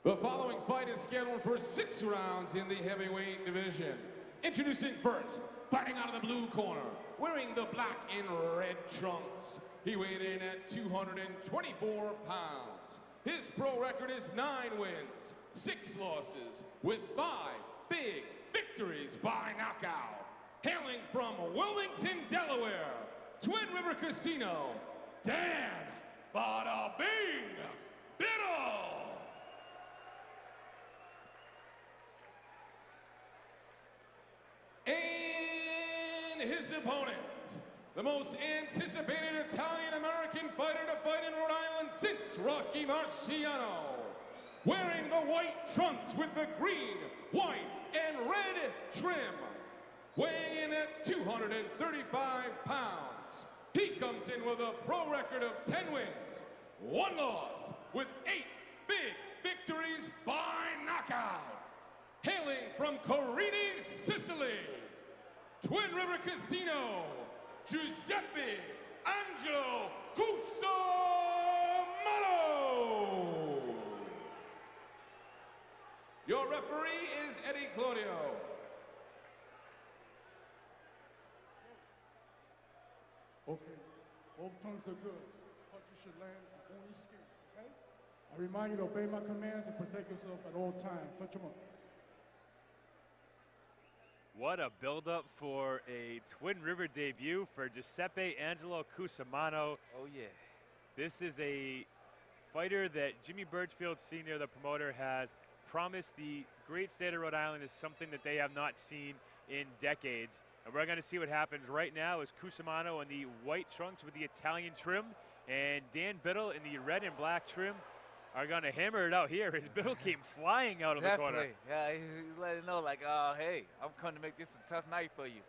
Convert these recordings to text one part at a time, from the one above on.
The following fight is scheduled for 6 rounds in the heavyweight division. Introducing first, fighting out of the blue corner, wearing the black and red trunks. He weighed in at 224 pounds. His pro record is 9 wins, 6 losses, with 5 big victories by knockout. Hailing from Wilmington, Delaware, Twin River Casino, Dan Bada Bing Biddle. And his opponent, the most anticipated Italian-American fighter to fight in Rhode Island since Rocky Marciano. Wearing the white trunks with the green, white, and red trim. Weighing in at 235 pounds. He comes in with a pro record of 10 wins, 1 loss, with 8 big victories by knockout. Hailing from Carini, Sicily, Twin River Casino, Juiseppe Angelo Cusumano. Your referee is Eddie Claudio. Okay, both trunks are good. Punches should land on your skin, okay? I remind you to obey my commands and protect yourself at all times. Touch them up. What a build-up for a Twin River debut for Giuseppe Angelo Cusumano. Oh, yeah. This is a fighter that Jimmy Birchfield Sr., the promoter, has promised the great state of Rhode Island is something that they have not seen in decades. And we're going to see what happens right now as Cusumano in the white trunks with the Italian trim and Dan Biddle in the red and black trim are going to hammer it out here as Biddle came flying out of the corner. Yeah, he's letting know, like, hey, I'm coming to make this a tough night for you.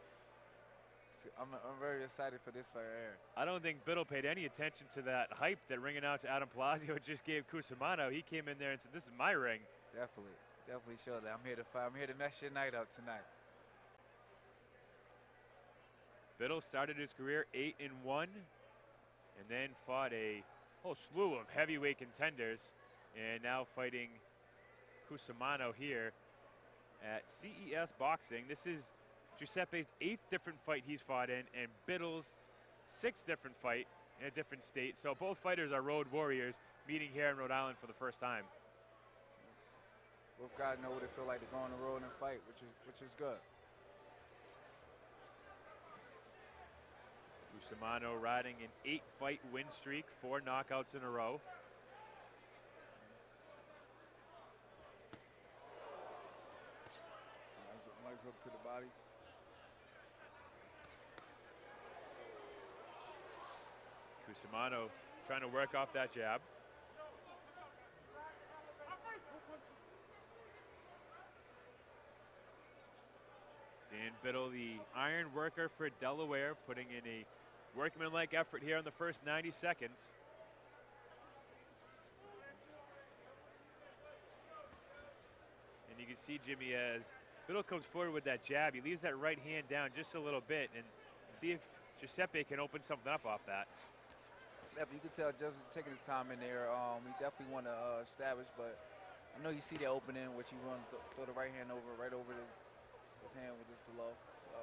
So I'm very excited for this fight here. I don't think Biddle paid any attention to that hype that ringing out to Adam Palazzo just gave Cusumano. He came in there and said, this is my ring. Definitely show that I'm here to fight. I'm here to mess your night up tonight. Biddle started his career 8-1 and then fought a whole slew of heavyweight contenders and now fighting Cusumano here at CES Boxing. This is Giuseppe's 8th different fight he's fought in and Biddle's 6th different fight in a different state. So both fighters are road warriors meeting here in Rhode Island for the first time. Both guys know what it feels like to go on the road and fight, which is good. Cusumano riding an 8-fight win streak, 4 knockouts in a row. Nice hook to the body. Cusumano trying to work off that jab. Dan Biddle, the iron worker for Delaware, putting in a workmanlike effort here in the first 90 seconds. And you can see Jimmy as Biddle comes forward with that jab. He leaves that right hand down just a little bit and see if Giuseppe can open something up off that. Definitely, you can tell just taking his time in there. He definitely want to establish, but I know you see that opening, which he want to throw the right hand over, right over his hand with just low. So.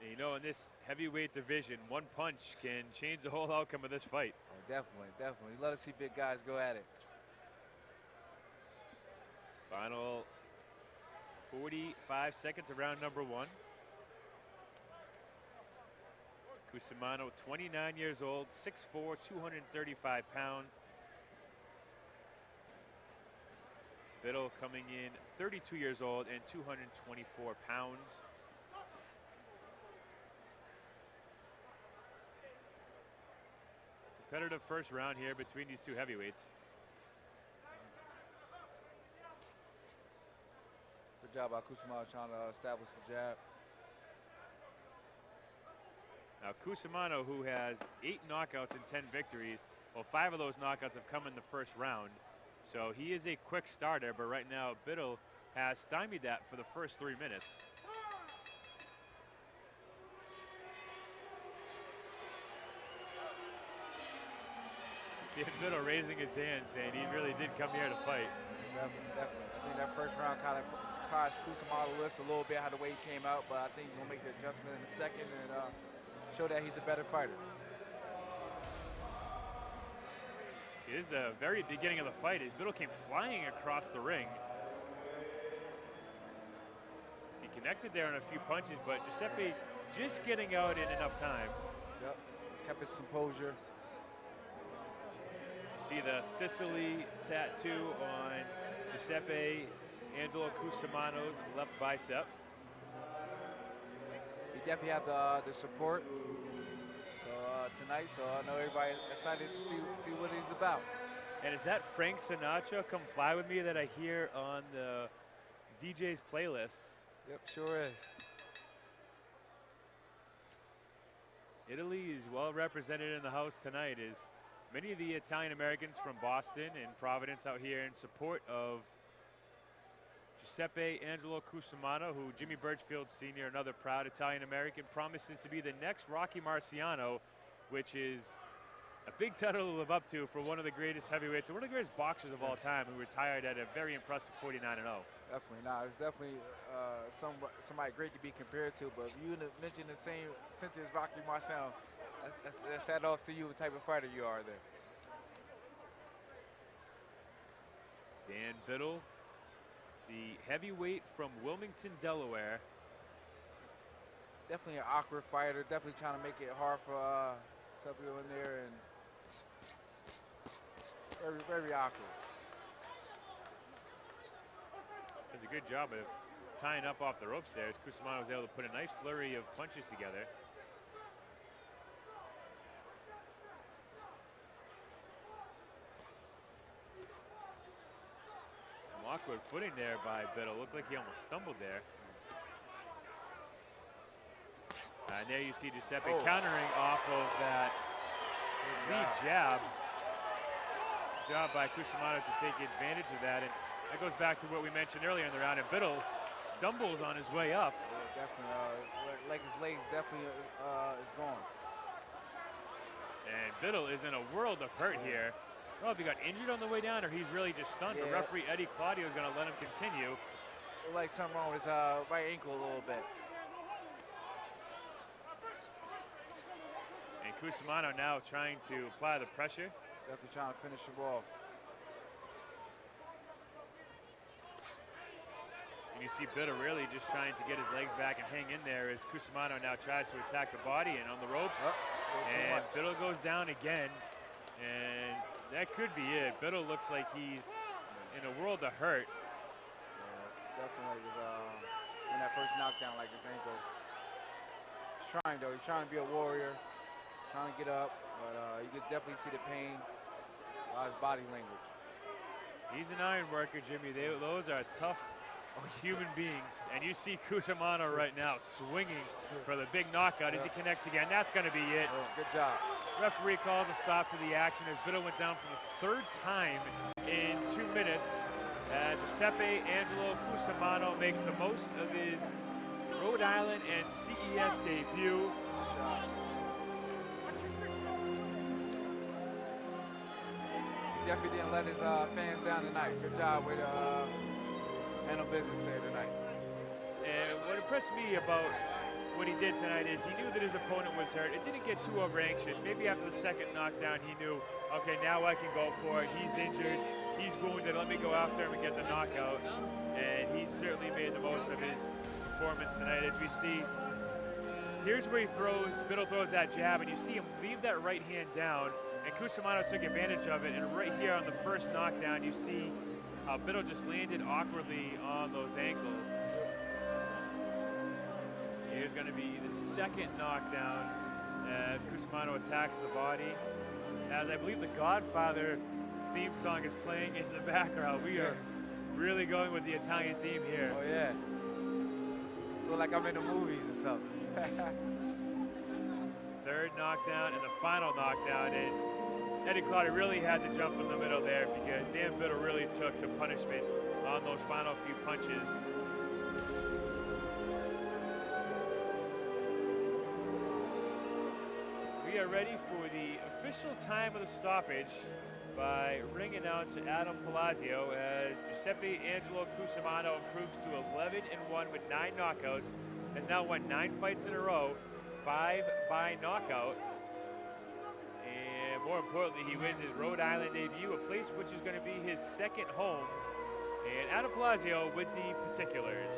And you know, in this heavyweight division, one punch can change the whole outcome of this fight. Oh, definitely. Love to see big guys go at it. Final 45 seconds of round number 1. Cusumano, 29 years old, 6'4", 235 pounds. Biddle coming in 32 years old and 224 pounds. Competitive first round here between these two heavyweights. Good job by Cusumano trying to establish the jab. Now Cusumano, who has 8 knockouts and 10 victories, well, 5 of those knockouts have come in the first round. So he is a quick starter, but right now Biddle has stymied that for the first 3 minutes. Dan Biddle raising his hand, saying he really did come here to fight. Definitely, definitely. I think that first round kind of surprised Cusumano a little bit how the way he came out, but I think he's gonna make the adjustment in the second and show that he's the better fighter. See, this is the very beginning of the fight as Biddle came flying across the ring. He connected there on a few punches, but Juiseppe just getting out in enough time. Yep, kept his composure. See the Sicily tattoo on Juiseppe Angelo Cusumano's left bicep. He definitely had the support tonight, so I know everybody excited to see what he's about. And is that Frank Sinatra, Come Fly With Me, that I hear on the DJ's playlist? Yep, sure is. Italy is well represented in the house tonight, as many of the Italian Americans from Boston and Providence out here in support of Juiseppe Angelo Cusumano, who Jimmy Birchfield Sr., another proud Italian American, promises to be the next Rocky Marciano, which is a big title to live up to for one of the greatest heavyweights and one of the greatest boxers of all time, who retired at a very impressive 49-0. Definitely, it's definitely somebody great to be compared to, but if you mention the same sentence Rocky Marciano, that's that off to you what type of fighter you are there. Dan Biddle, the heavyweight from Wilmington, Delaware. Definitely an awkward fighter, definitely trying to make it hard for Sepio in there, and very, very awkward. Does a good job of tying up off the ropes there, as Cusumano was able to put a nice flurry of punches together. Some awkward footing there by Biddle. Looked like he almost stumbled there. And there you see Juiseppe countering off of that lead jab. Job by Cusumano to take advantage of that. And that goes back to what we mentioned earlier in the round. And Biddle stumbles on his way up. Yeah, definitely. Like his legs definitely is gone. And Biddle is in a world of hurt here. I don't know if he got injured on the way down or he's really just stunned. Yeah. The referee, Eddie Claudio, is going to let him continue. Like something wrong with his right ankle a little bit. And Cusumano now trying to apply the pressure. Definitely trying to finish him off. And you see Biddle really just trying to get his legs back and hang in there as Cusumano now tries to attack the body and on the ropes. And Biddle goes down again. And that could be it. Biddle looks like he's in a world of hurt. Yeah, definitely was in that first knockdown, like his ankle. He's trying though. He's trying to be a warrior, trying to get up, but you can definitely see the pain by his body language. He's an iron worker, Jimmy. Those are tough human beings. And you see Cusumano right now swinging for the big knockout as he connects again. That's going to be it. Good job. Referee calls a stop to the action as Biddle went down for the third time in 2 minutes. Juiseppe Angelo Cusumano makes the most of his Rhode Island and CES debut. Good job. He definitely didn't let his fans down tonight. Good job with handle business there tonight. And what impressed me about what he did tonight is he knew that his opponent was hurt. It didn't get too over anxious. Maybe after the second knockdown, he knew, okay, now I can go for it. He's injured, he's wounded, let me go after him and get the knockout. And he certainly made the most of his performance tonight. As we see, here's where he throws, Biddle throws that jab, and you see him leave that right hand down, and Cusumano took advantage of it. And right here on the first knockdown, you see how Biddle just landed awkwardly on those ankles. Here's going to be the second knockdown as Cusumano attacks the body. As I believe the Godfather theme song is playing in the background. We are really going with the Italian theme here. Oh yeah. Feel like I'm in the movies or something. Third knockdown and the final knockdown. And Eddie Claudio really had to jump in the middle there because Dan Biddle really took some punishment on those final few punches. we are ready for the official time of the stoppage by ring announcer Adam Palazzo as Giuseppe Angelo Cusumano improves to 11-1 with 9 knockouts, has now won 9 fights in a row, 5 by knockout. And more importantly, he wins his Rhode Island debut, a place which is going to be his second home. And Adam Palazzo with the particulars.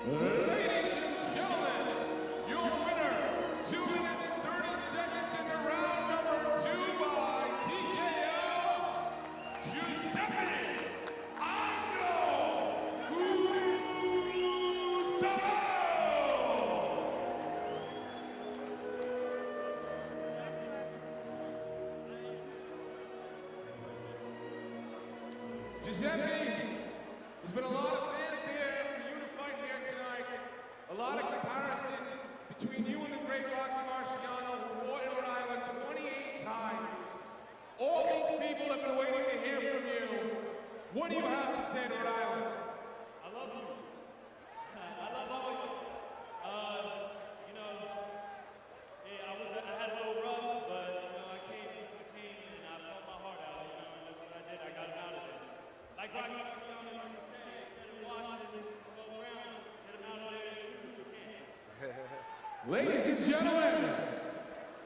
Ladies and gentlemen, your winner, 2 minutes 30 seconds into round number 2 by TKO, Juiseppe Angelo Cusumano. Giuseppe, there's been a lot of fanfare for you to fight here tonight. A lot of comparison between you and the great Rocky Marciano, who fought in Rhode Island 28 times. All these people have been waiting to hear from you. What do you have to say to Rhode Island? I love you. I love all of you. You know, hey, I had a little rust, but you know, I came and I felt my heart out. You know, and that's what I did. I got him out of there. Like Rocky Marciano used to say, instead of watching him go around, get him out of there as soon as you can. Ladies and gentlemen,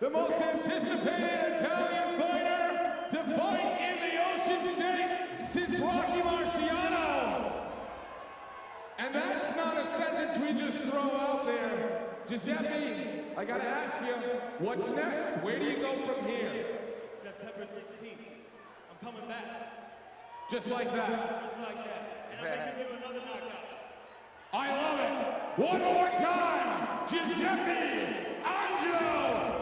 the most anticipated Italian fighter to fight in the Ocean State since Rocky Marciano. And that's not a sentence we just throw out there. Giuseppe, I gotta ask you, what's next? Where do you go from here? September 16th, I'm coming back. Just like that. Just like that. And I'm gonna give you another knockout. I love it. One more time, Giuseppe Angelo